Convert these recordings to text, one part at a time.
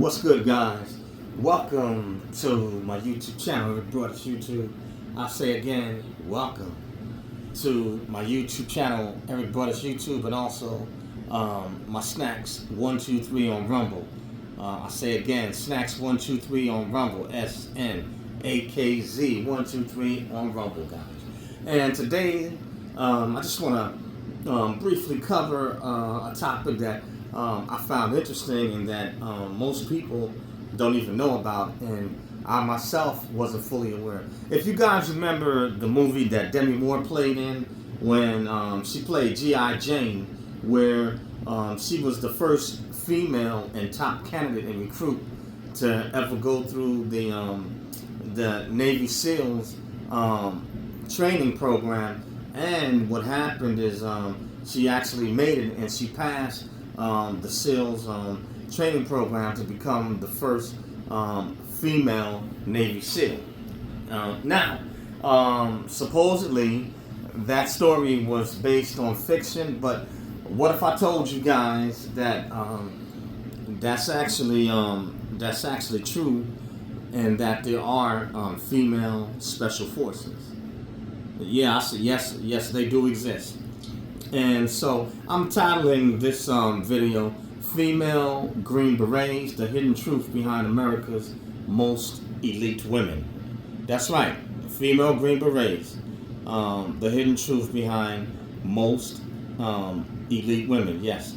What's good, guys? Welcome to my YouTube channel, Broadus YouTube. I say again, welcome to my YouTube channel, Eric Broadus YouTube, and also my Snacks 123 on Rumble. I say again, Snacks 123 on Rumble, SNAKZ 123 on Rumble, guys. And today, I just want to briefly cover a topic that I found interesting and that most people don't even know about, and I myself wasn't fully aware. If you guys remember the movie that Demi Moore played in when she played G.I. Jane, where she was the first female and top candidate and recruit to ever go through the Navy SEALs training program, and what happened is she actually made it and she passed the SEALs training program to become the first female Navy SEAL. Now, supposedly that story was based on fiction, but what if I told you guys that that's actually true, and that there are female special forces? Yeah, I said yes, they do exist. And so I'm titling this video Female Green Berets, the hidden truth behind America's most elite women. That's right, Female Green Berets, the hidden truth behind most elite women. Yes,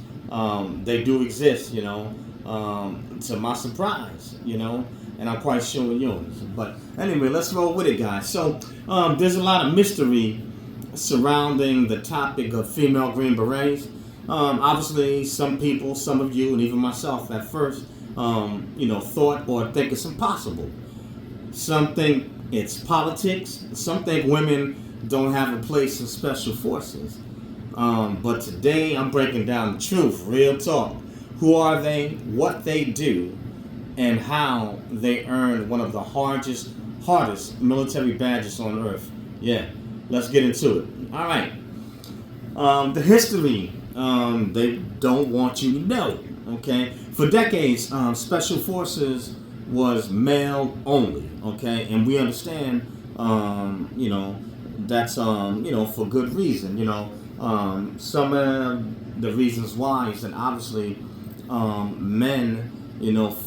they do exist, to my surprise, and I'm quite sure yours. But anyway, let's roll with it, guys. So there's a lot of mystery surrounding the topic of female Green Berets. Obviously, some people, some of you, and even myself at first, thought or think it's impossible. Some think it's politics. Some think women don't have a place in special forces. But today, I'm breaking down the truth, real talk. Who are they, what they do, and how they earned one of the hardest military badges on earth. Yeah. Let's get into it. All right. The history they don't want you to know. Okay. For decades, Special Forces was male only. Okay, and we understand. That's for good reason. Some of the reasons why is that obviously men,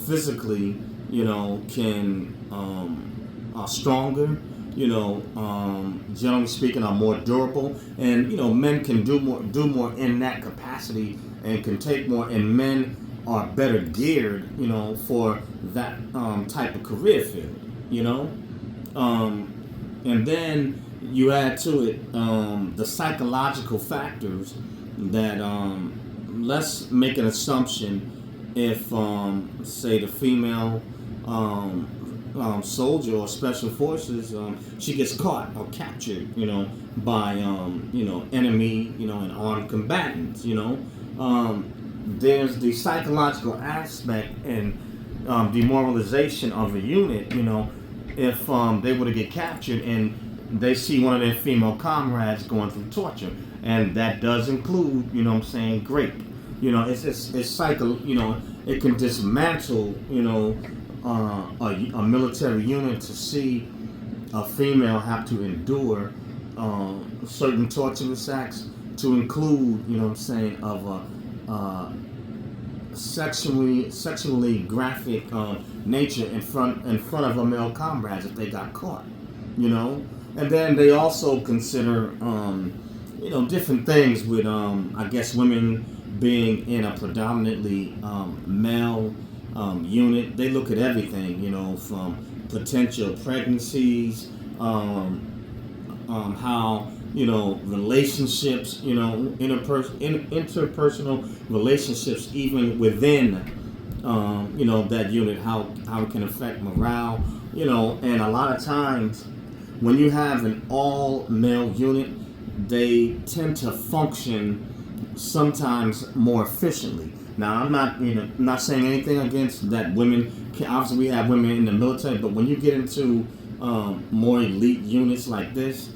physically, can are stronger. Generally speaking, are more durable, and men can do more in that capacity and can take more, and men are better geared, for that type of career field, and then you add to it the psychological factors that let's make an assumption if say the female soldier or special forces, she gets caught or captured, by enemy, and armed combatants. There's the psychological aspect and demoralization of a unit. If they were to get captured and they see one of their female comrades going through torture, and that does include, rape. It's psycho. It can dismantle, a military unit to see a female have to endure certain torturous acts, to include, of a sexually graphic nature in front of a male comrades if they got caught, and then they also consider different things with I guess women being in a predominantly male unit. They look at everything, from potential pregnancies, how relationships, interpersonal relationships, even within that unit, how it can affect morale, and a lot of times when you have an all male unit, they tend to function sometimes more efficiently. Now, I'm not saying anything against that. Women obviously, we have women in the military, but when you get into more elite units like this,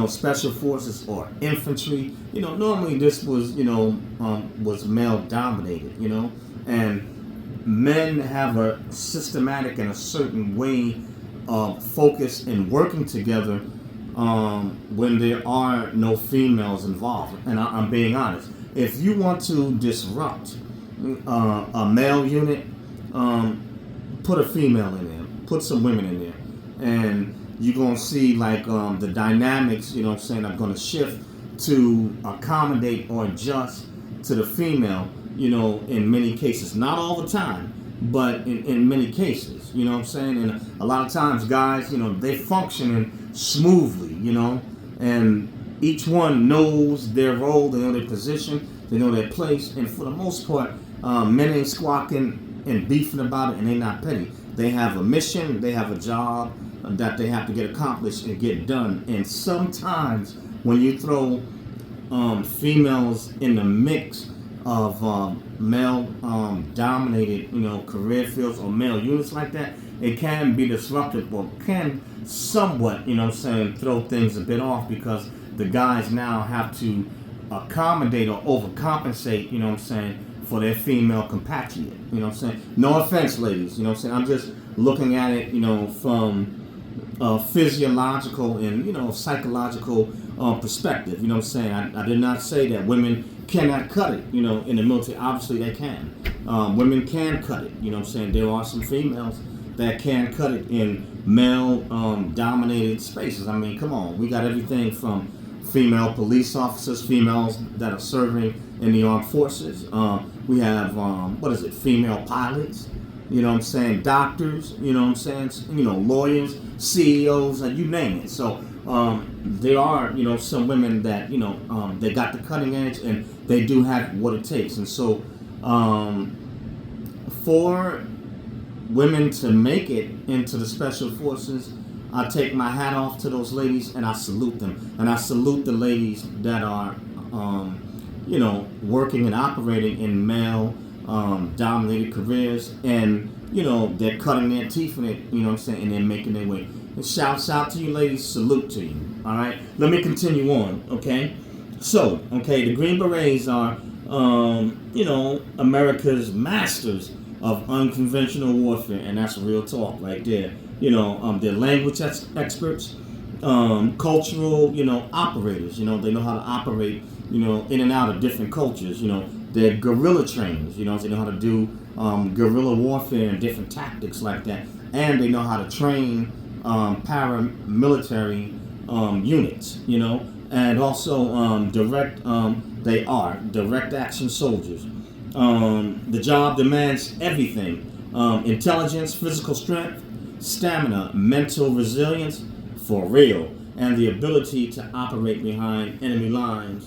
special forces or infantry, normally this was was male dominated, and men have a systematic and a certain way of focus and working together when there are no females involved. And I'm being honest. If you want to disrupt a male unit, put a female in there, put some women in there, and you're gonna see like the dynamics, you know what I'm saying, are gonna shift to accommodate or adjust to the female, you know, in many cases. Not all the time, but in many cases, you know what I'm saying? And a lot of times guys, you know, they functioning smoothly, you know, and each one knows their role, they know their position, they know their place, and for the most part, men ain't squawking and beefing about it, and they're not petty. They have a mission, they have a job that they have to get accomplished and get done. And sometimes when you throw females in the mix of male dominated, you know, career fields or male units like that, it can be disruptive or can somewhat, you know what I'm saying, throw things a bit off, because the guys now have to accommodate or overcompensate, you know what I'm saying, for their female compatriot, you know what I'm saying. No offense, ladies, you know what I'm saying. I'm just looking at it, you know, from a physiological and, you know, psychological perspective, you know what I'm saying. I did not say that women cannot cut it, you know, in the military. Obviously they can. Women can cut it, you know what I'm saying. There are some females that can cut it in male dominated spaces. I mean, come on, we got everything from female police officers, females that are serving in the armed forces. We have, female pilots, you know what I'm saying, doctors, you know what I'm saying, you know, lawyers, CEOs, and you name it. So there are, you know, some women that, you know, they got the cutting edge and they do have what it takes. And so for women to make it into the Special Forces, I take my hat off to those ladies and I salute them. And I salute the ladies that are, you know, working and operating in male dominated careers, and, you know, they're cutting their teeth in it, you know what I'm saying, and they're making their way. And shouts out to you ladies, salute to you. All right, let me continue on, okay? So, okay, the Green Berets are, you know, America's masters of unconventional warfare, and that's real talk right there. You know, they're language experts, cultural, you know, operators. You know, they know how to operate, you know, in and out of different cultures. You know, they're guerrilla trainers. You know, they know how to do guerrilla warfare and different tactics like that, and they know how to train paramilitary units. You know, and also direct. They are direct action soldiers. The job demands everything: intelligence, physical strength, stamina, mental resilience, for real, and the ability to operate behind enemy lines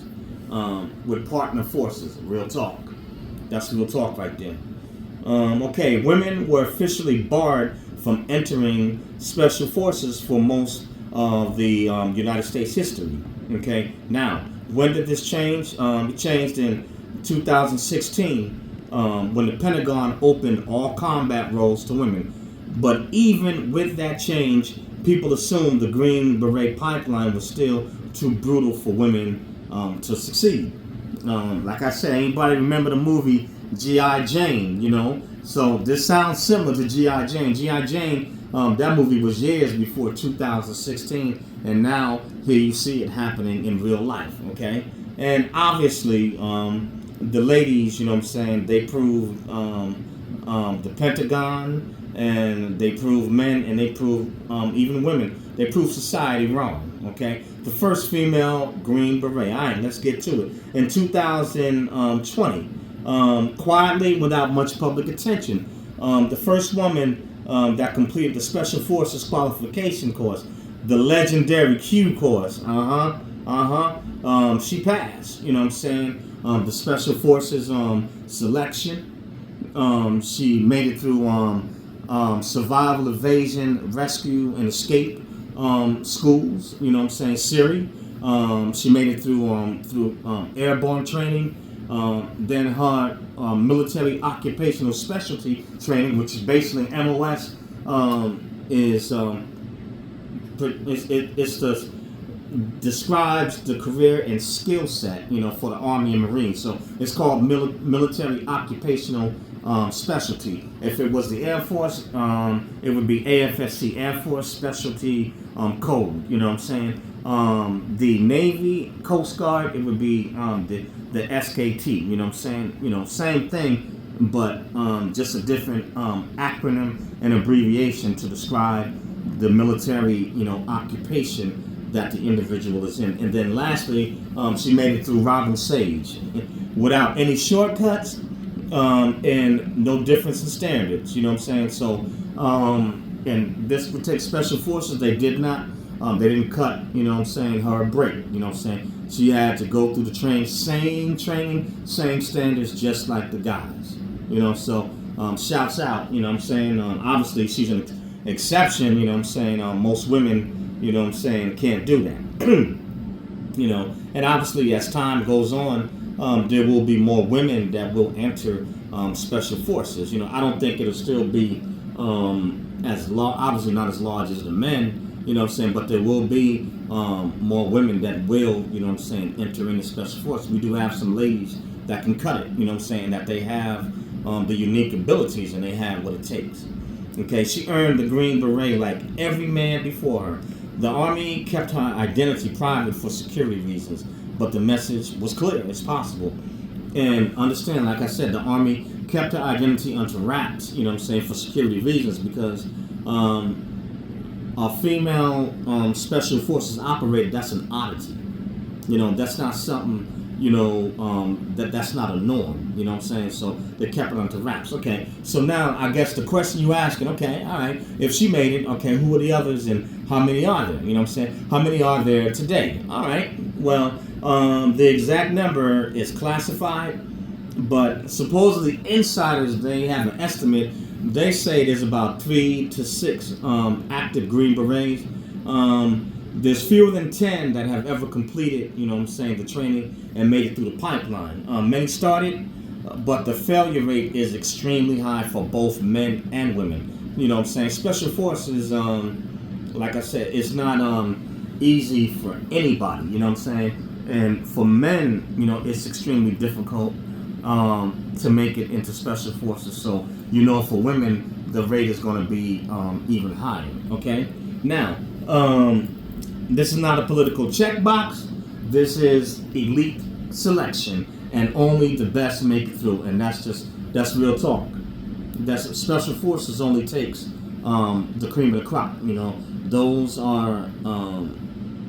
with partner forces. Real talk. That's real talk right there. Okay, women were officially barred from entering Special Forces for most of the United States history. Okay, now, when did this change? It changed in 2016 when the Pentagon opened all combat roles to women. But even with that change, people assumed the Green Beret pipeline was still too brutal for women to succeed. Like I said, anybody remember the movie G.I. Jane, you know? So this sounds similar to G.I. Jane. G.I. Jane, that movie was years before 2016, and now here you see it happening in real life, okay? And obviously, the ladies, you know what I'm saying, they proved the Pentagon, and they prove men, and they prove even women, they prove society wrong, okay? The first female Green Beret, all right, let's get to it. In 2020, quietly, without much public attention, the first woman that completed the Special Forces qualification course, the legendary Q course, she passed, you know what I'm saying, the Special Forces selection. She made it through survival, evasion, rescue, and escape schools, you know what I'm saying, Siri. She made it through airborne training, then her military occupational specialty training, which is basically MOS, describes the career and skill set, you know, for the Army and Marines. So it's called military occupational specialty. If it was the Air Force, it would be AFSC, Air Force Specialty Code. You know what I'm saying? The Navy, Coast Guard, it would be the SKT. You know what I'm saying? You know, same thing, but just a different acronym and abbreviation to describe the military, occupation that the individual is in. And then lastly, she made it through Robin Sage without any shortcuts and no difference in standards. You know what I'm saying? So, and this particular Special Forces, they did not, they didn't cut, her a break. You know what I'm saying? She had to go through the same training, same standards, just like the guys. So shouts out, obviously she's an exception, most women, can't do that. And obviously as time goes on, there will be more women that will enter Special Forces. I don't think it'll still be as large, obviously not as large as the men, but there will be more women that will, enter into Special Forces. We do have some ladies that can cut it, that they have the unique abilities and they have what it takes. Okay, she earned the Green Beret like every man before her. The Army kept her identity private for security reasons, but the message was clear, it's possible. And understand, like I said, the Army kept her identity under wraps, for security reasons, because a female Special Forces operator, that's an oddity. That's not something, that's not a norm, so they kept it under wraps. Okay, so now I guess the question you asking, okay, all right, if she made it, okay, who are the others and how many are there? How many are there today? All right, well, the exact number is classified, but supposedly insiders, they have an estimate. They say there's about 3 to 6 active Green Berets. There's fewer than 10 that have ever completed, the training and made it through the pipeline. Many started, but the failure rate is extremely high for both men and women. Special Forces, like I said, it's not easy for anybody, And for men, it's extremely difficult to make it into Special Forces. So, for women, the rate is going to be even higher, okay? Now, this is not a political checkbox. This is elite selection, and only the best make it through. And that's real talk. That's Special Forces only takes the cream of the crop. Those are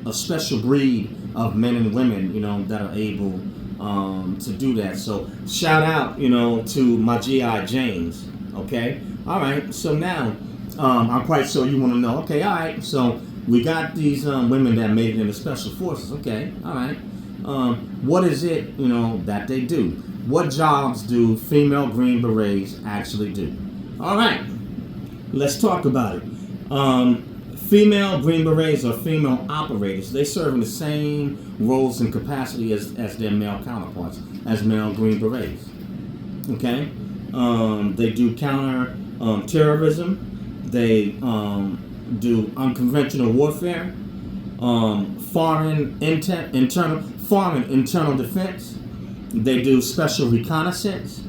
a special breed of men and women, that are able to do that. So shout out, to my GI James. Okay. All right. So now I'm quite sure you want to know. Okay. All right. So we got these women that made it into Special Forces. Okay, all right. What is it, that they do? What jobs do female Green Berets actually do? All right, let's talk about it. Female Green Berets or female operators, they serve in the same roles and capacity as their male counterparts, as male Green Berets. Okay? They do counter terrorism. They do unconventional warfare, foreign internal defense. They do special reconnaissance.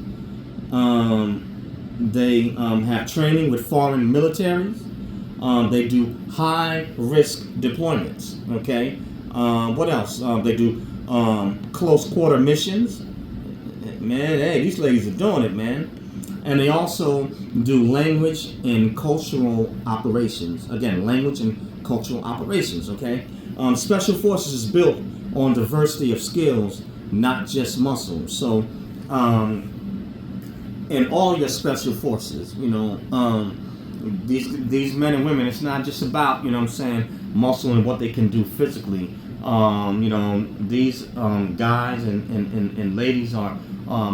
They have training with foreign militaries. They do high risk deployments. Okay. What else? They do close quarter missions. Man, hey, these ladies are doing it, man. And they also do language and cultural operations. Again, language and cultural operations, okay? Special Forces is built on diversity of skills, not just muscle. So, in all your Special Forces, these men and women, it's not just about, muscle and what they can do physically. These guys and ladies are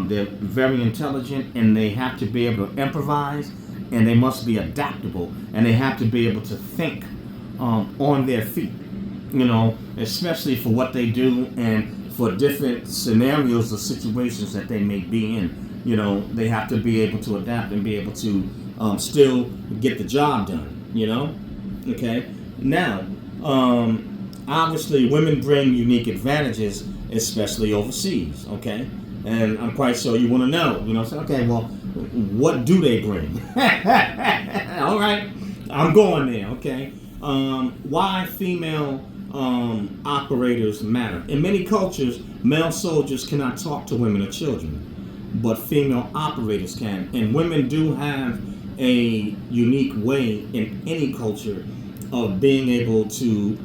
they're very intelligent, and they have to be able to improvise, and they must be adaptable, and they have to be able to think on their feet, especially for what they do and for different scenarios or situations that they may be in. They have to be able to adapt and be able to still get the job done, okay? Now, obviously, women bring unique advantages, especially overseas, okay? And I'm quite sure you want to know, okay, well, what do they bring? All right, I'm going there. Okay, why female operators matter. In many cultures, male soldiers cannot talk to women or children, but female operators can. And women do have a unique way in any culture of being able to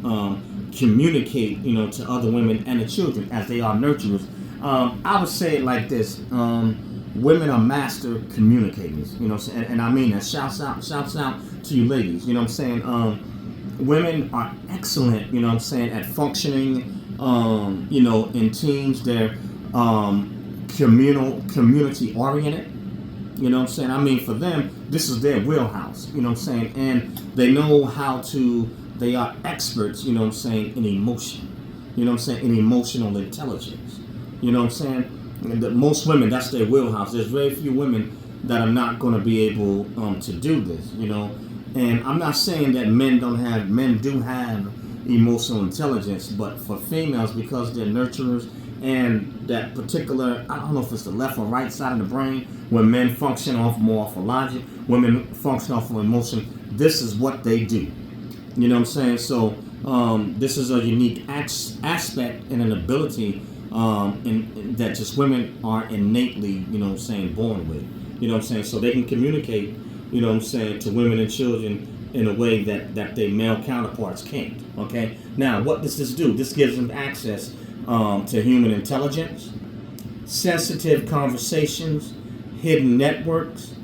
communicate, to other women and the children as they are nurturers. I would say it like this: women are master communicators. And I mean that. Shouts out to you ladies. You know what I'm saying? Women are excellent, at functioning, in teams. They're community oriented. You know what I'm saying? I mean, for them, this is their wheelhouse. You know what I'm saying? And they know how to. They are experts. In emotion. In emotional intelligence. You know what I'm saying? And most women, that's their wheelhouse. There's very few women that are not going to be able to do this. And I'm not saying that men do have emotional intelligence, but for females, because they're nurturers and that particular, I don't know if it's the left or right side of the brain, when men function more off of logic, women function off of emotion, this is what they do. You know what I'm saying? So this is a unique aspect and an ability that just women are innately, born with. You know what I'm saying? So they can communicate, to women and children in a way that their male counterparts can't. Okay? Now, what does this do? This gives them access to human intelligence, sensitive conversations, hidden networks,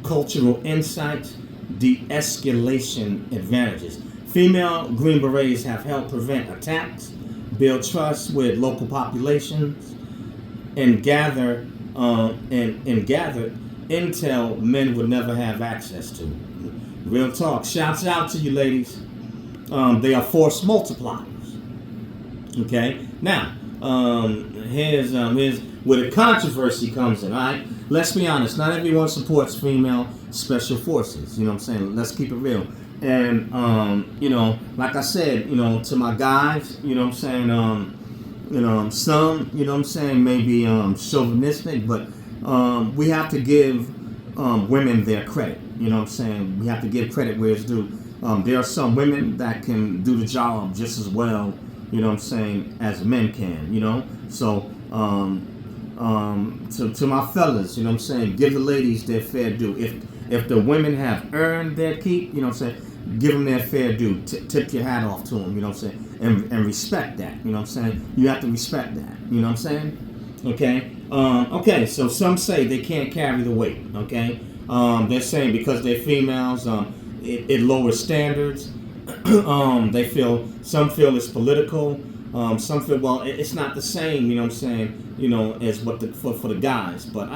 cultural insights, de-escalation advantages. Female Green Berets have helped prevent attacks, build trust with local populations, and gather intel men would never have access to. Real talk. Shouts out to you, ladies. They are force multipliers. Okay. Now, here's where the controversy comes in. All right. Let's be honest. Not everyone supports female special forces. You know what I'm saying? Let's keep it real. And like I said, to my guys, some, maybe chauvinistic, but we have to give women their credit. We have to give credit where it's due. There are some women that can do the job just as well, as men can, So to my fellas, give the ladies their fair due. If the women have earned their keep, give them their fair due. Tip your hat off to them, and respect that, You have to respect that, Okay? Okay, so some say they can't carry the weight, okay? They're saying because they're females, it lowers standards. Some feel it's political. Some feel, well, it's not the same, as what for the guys. But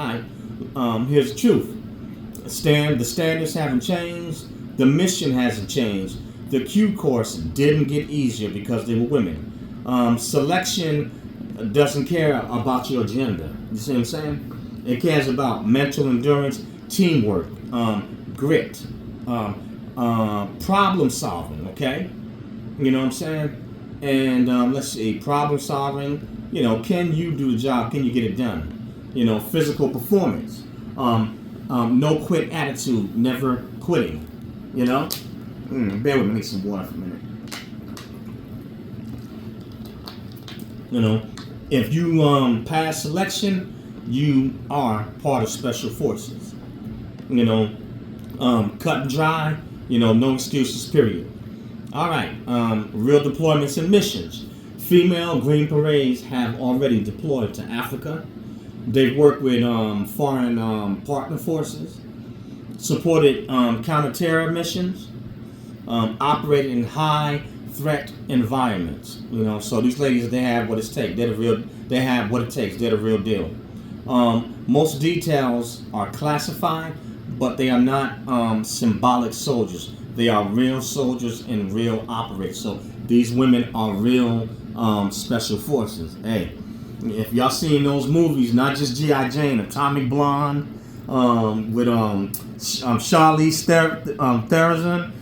here's the truth. The standards haven't changed. The mission hasn't changed. The Q course didn't get easier because they were women. Selection doesn't care about your gender. You see what I'm saying? It cares about mental endurance, teamwork, grit, problem solving, okay? You know what I'm saying? And let's see, problem solving, can you do the job? Can you get it done? Physical performance, no quit attitude, never quitting, Bear with me, I need some water for a minute. If you pass selection, you are part of Special Forces. Cut and dry, no excuses, period. All right, real deployments and missions. Female Green Berets have already deployed to Africa. They've worked with foreign partner forces, supported counter-terror missions, operated in high threat environments. So these ladies, they have what it takes. They have what it takes. They're the real deal. Most details are classified, but they are not symbolic soldiers. They are real soldiers and real operators. So these women are real special forces. Hey, if y'all seen those movies, not just G.I. Jane, Atomic Blonde, with Charlize Theron,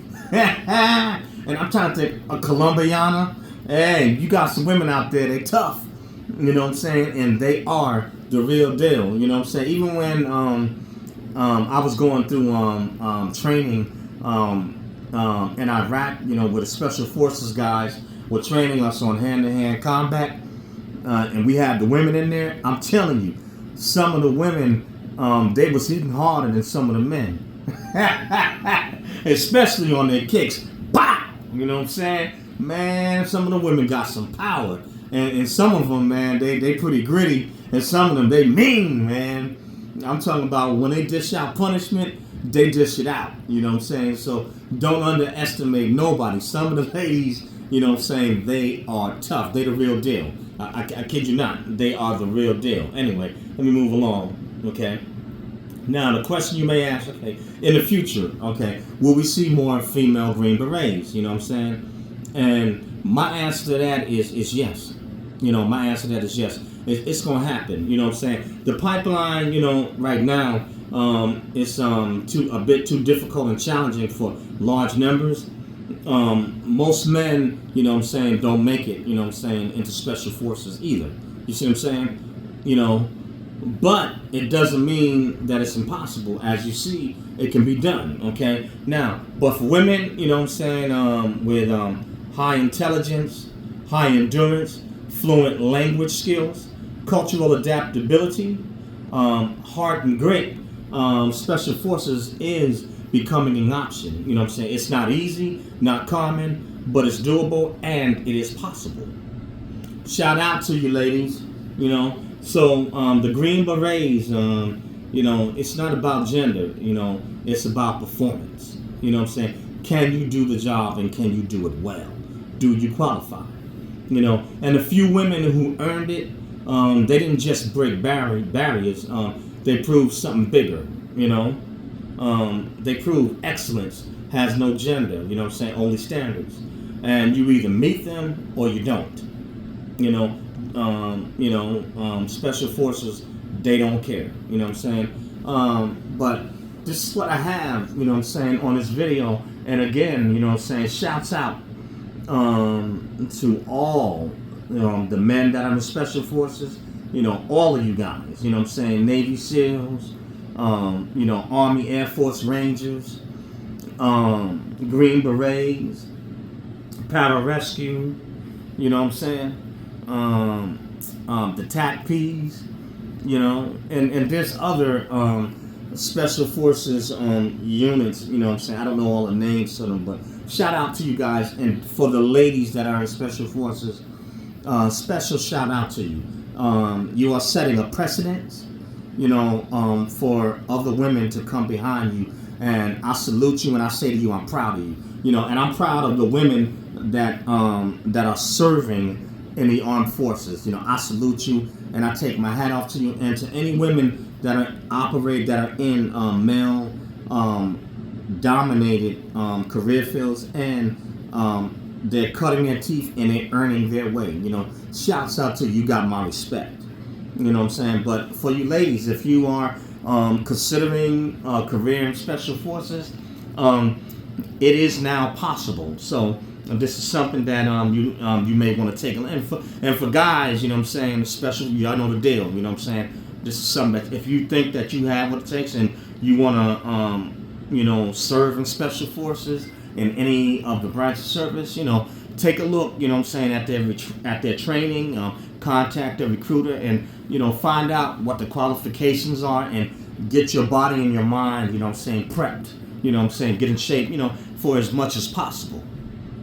and I'm trying to think, a Colombiana. Hey, you got some women out there, they tough. You know what I'm saying? And they are the real deal. You know what I'm saying? Even when I was going through training in Iraq, where the Special Forces guys were training us on hand-to-hand combat, and we had the women in there. I'm telling you, some of the women, they was hitting harder than some of the men, especially on their kicks. Bah! You know what I'm saying? Man, some of the women got some power, and some of them, man, they pretty gritty, and some of them, they mean, man. I'm talking about when they dish out punishment, they dish it out. You know what I'm saying? So don't underestimate nobody. Some of the ladies, you know what I'm saying, they are tough. They the real deal. I kid you not. They are the real deal. Anyway, let me move along. Okay. Now, the question you may ask, okay, in the future, okay, will we see more female Green Berets? You know what I'm saying? And my answer to that is yes. My answer to that is yes. It's going to happen. You know what I'm saying? The pipeline, right now, it's a bit too difficult and challenging for large numbers. Most men, don't make it, into special forces either. You see what I'm saying? But it doesn't mean that it's impossible. As you see, it can be done, okay? Now, but for women, with high intelligence, high endurance, fluent language skills, cultural adaptability, heart and grit, Special Forces is becoming an option. It's not easy, not common, but it's doable and it is possible. Shout out to you, ladies. So the Green Berets, it's not about gender. It's about performance. Can you do the job and can you do it well? Do you qualify? And a few women who earned it, they didn't just break barriers. They proved something bigger. They proved excellence has no gender. Only standards. And you either meet them or you don't. Special Forces, they don't care. But this is what I have, on this video. And again, shouts out to all, the men that are in Special Forces, all of you guys, Navy SEALs, Army Air Force Rangers, Green Berets, Pararescue, the TACPs, and there's other Special Forces units, I don't know all the names of them, but shout out to you guys. And for the ladies that are in Special Forces, special shout out to you. You are setting a precedent, for other women to come behind you. And I salute you and I say to you, I'm proud of you. And I'm proud of the women that are serving in the armed forces. I salute you and I take my hat off to you. And to any women that are in male dominated career fields, and they're cutting their teeth and they're earning their way. Shouts out to you. You got my respect. But for you ladies, if you are considering a career in Special Forces, it is now possible. So this is something that you may want to take a look. And for guys, special, y'all know the deal. This is something that if you think that you have what it takes and you want to serve in Special Forces in any of the branch of service, take a look, at their training, contact a recruiter, and find out what the qualifications are, and get your body and your mind, prepped, get in shape, for as much as possible.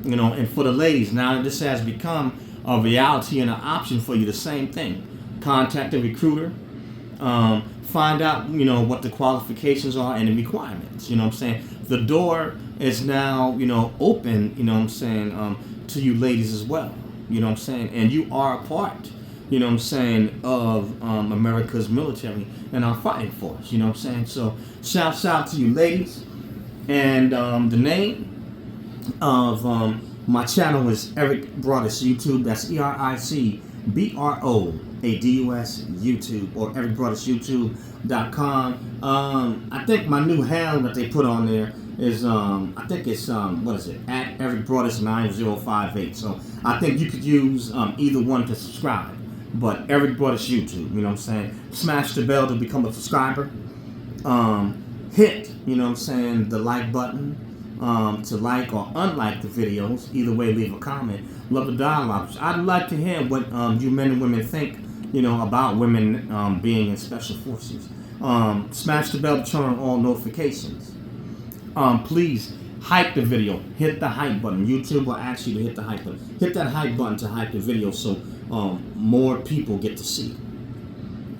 And for the ladies, now that this has become a reality and an option for you, the same thing. Contact a recruiter, find out, what the qualifications are and the requirements. The door is now, open, to you ladies as well. And you are a part, of America's military and our fighting force. So shouts out to you ladies. And the name of my channel is Eric Broadus YouTube. That's EricBroadus YouTube, or ericbroadusyoutube.com. I think my new handle that they put on there is I think it's what is it, at Eric Broadus 9058. So I think you could use either one to subscribe. But Eric Broadus YouTube, Smash the bell to become a subscriber. hit, you know what I'm saying, the like button, to like or unlike the videos. Either way, leave a comment. Love the dialogue. I'd like to hear what you men and women think, you know, about women being in special forces. Smash the bell to turn on all notifications. Please hype the video. Hit the hype button. YouTube will ask you to hit the hype button. Hit that hype button to hype the video so more people get to see it.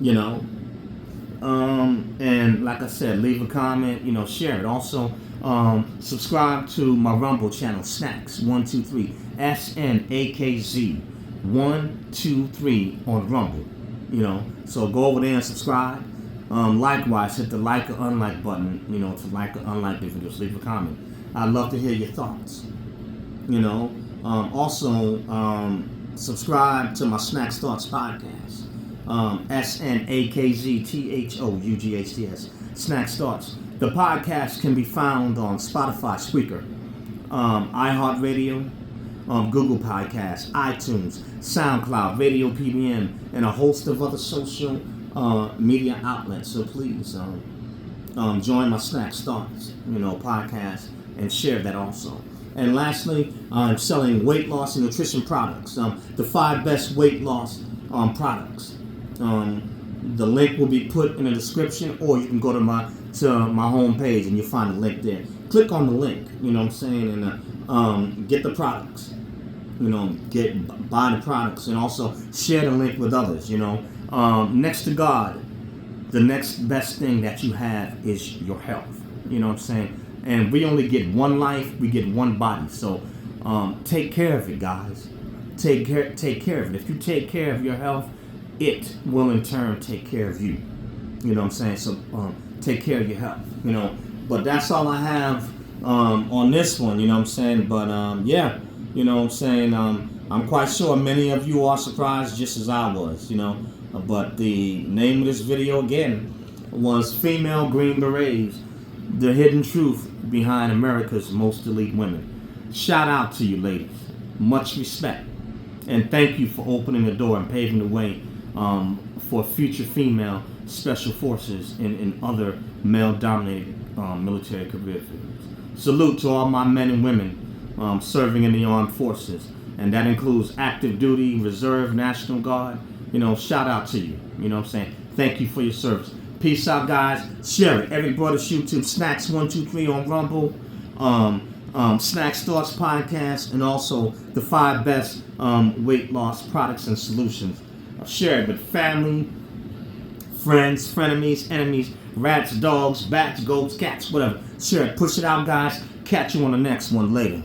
You know. And like I said, leave a comment. You know, share it. Also, subscribe to my Rumble channel, Snacks123, SNAKZ 123 on Rumble. You know, so go over there and subscribe. Likewise, hit the like or unlike button, you know, to like or unlike the videos. Leave a comment. I'd love to hear your thoughts. You know, also subscribe to my Snacks Thoughts podcast. SNAKZTHOUGHTS. Snacks Thoughts. The podcast can be found on Spotify, Spreaker, iHeartRadio, Google Podcasts, iTunes, SoundCloud, Radio PBM, and a host of other social media outlets. So please join my Snacks Thoughts, you know, podcast, and share that also. And lastly, I'm selling weight loss and nutrition products. The 5 best weight loss products. The link will be put in the description, or you can go to my homepage and you'll find a link there. Click on the link, you know what I'm saying, and get the products. You know, buy the products, and also share the link with others. You know, next to God, the next best thing that you have is your health. You know what I'm saying? And we only get one life, we get one body. So take care of it, guys. Take care of it. If you take care of your health, it will in turn take care of you. You know what I'm saying? So take care of your health. You know, but that's all I have on this one. You know what I'm saying? But yeah, you know what I'm saying. I'm quite sure many of you are surprised, just as I was. You know, but the name of this video again was Female Green Berets: The Hidden Truth Behind America's Most Elite Women. Shout out to you, ladies. Much respect, and thank you for opening the door and paving the way for future female special forces in other male-dominated military career fields. Salute to all my men and women serving in the armed forces, and that includes active duty, reserve, National Guard. You know, shout out to you. You know what I'm saying? Thank you for your service. Peace out, guys. Share it. Every Broadus YouTube, Snacks123 on Rumble, Snacks Thoughts podcast, and also the 5 best weight loss products and solutions. Share it with family, friends, frenemies, enemies, rats, dogs, bats, goats, cats, whatever. Share it. Push it out, guys. Catch you on the next one later.